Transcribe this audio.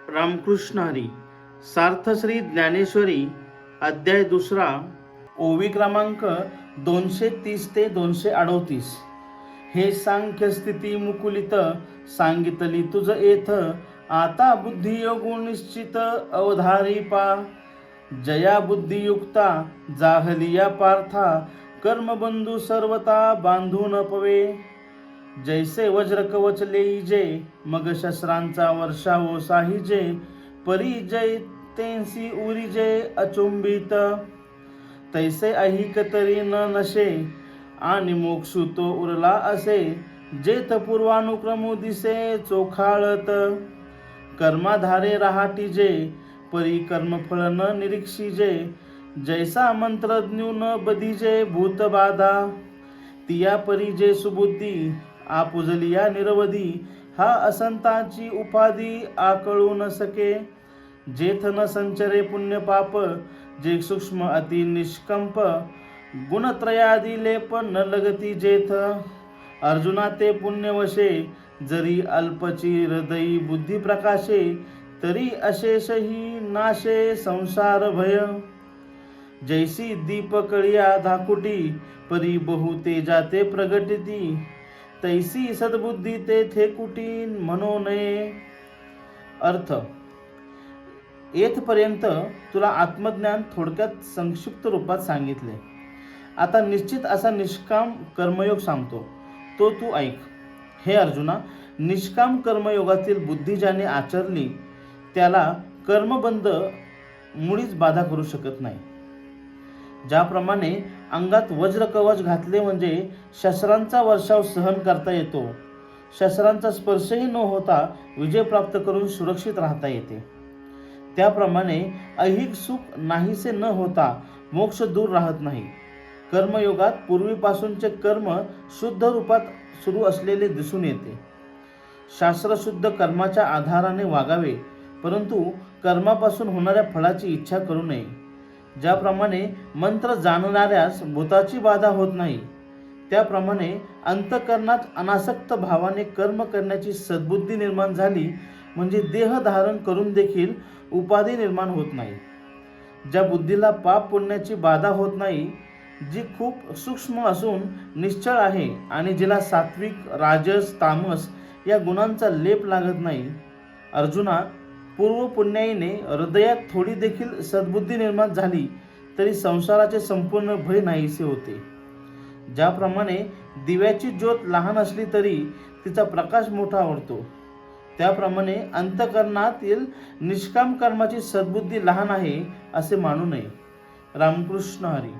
रामकृष्ण हरी. सार्थश्री ज्ञानेश्वरी अध्याय 2, ओवी क्रमांक 230 ते 238. हे सांख्य स्थिती मुकुलित सांगितली तुझ येथ, आता बुद्धियोगु निश्चित अवधारी पा. जया बुद्धियुक्ता जाहलिया पार्था, कर्मबंधू सर्वता बांधून पवे. जैसे वज्र कवच लेईजे, मग शस्त्रांचा वर्षाव साहिजे. परी जय तेंसी उरिजे अचुंबित, तैसे ऐहिक तरी न नशे. आणि मोक्षू तो उरला असे, जेथ पूर्वानुक्रमू दिसे चोखाळत. कर्माधारे रहाटीजे, परी कर्मफळ न निरीक्षिजे. जैसा मंत्रज्ञू न बधिजे भूतबाधा, तिया परी जे सुबुद्धी आपुजलिया निरवधी. हा असंताची उपाधी आकळू न सके, जेथ न संचरे पुण्य पाप. जे सूक्ष्म अति निष्कंप, गुणत्रयादी लेप न लगती जेथ. अर्जुना ते पुण्यवशे, जरी अल्पची हृदयी बुद्धी प्रकाशे. तरी अशेषही नाशे संसार भय. जैसी दीपकळिया धाकुटी, परी बहु तेजाते प्रगटिती. तैसी सद्बुद्धी तेथे कुटी म्हणू नये. अर्थ: येथपर्यंत तुला आत्मज्ञान थोडक्यात संक्षिप्त रूपात सांगितले. आता निश्चित असा निष्काम कर्मयोग सांगतो, तो तू ऐक. हे अर्जुना, निष्काम कर्मयोगातील बुद्धी ज्याने आचरली त्याला कर्मबंध मुळीच बाधा करू शकत नाही. ज्याप्रमाणे अंगात वज्र कवच घातले म्हणजे शस्त्रांचा वर्षाव सहन करता येतो, शस्त्रांचा स्पर्शही न होता विजय प्राप्त करून सुरक्षित राहता येते, त्याप्रमाणे ऐहिक सुख नाहीसे न होता मोक्ष दूर राहत नाही. कर्मयोगात पूर्वीपासूनचे कर्म शुद्ध रूपात सुरू असलेले दिसून येते. शास्त्रशुद्ध कर्माच्या आधाराने वागावे, परंतु कर्मापासून होणाऱ्या फळाची इच्छा करू नये. ज्याप्रमाणे मंत्र जाणणाऱ्यास भूताची बाधा होत नाही, त्याप्रमाणे अंतःकरणात अनासक्त भावाने कर्म करण्याची सद्बुद्धी निर्माण झाली म्हणजे देह धारण करून देखील उपाधी निर्माण होत नाही. ज्या बुद्धीला पाप पुण्याची बाधा होत नाही, जी खूप सूक्ष्म असून निश्चळ आहे आणि जिला सात्विक, राजस, तामस या गुणांचा लेप लागत नाही. अर्जुना, पूर्व पुण्याईने हृदयात थोडी देखील सद्बुद्धी निर्माण झाली तरी संसाराचे संपूर्ण भय नाहीसे होते. ज्याप्रमाणे दिव्याची ज्योत लहान असली तरी तिचा प्रकाश मोठा आवडतो, त्याप्रमाणे अंतःकरणातील निष्काम कर्माची सद्बुद्धी लहान आहे असे मानू नये. रामकृष्ण हरी.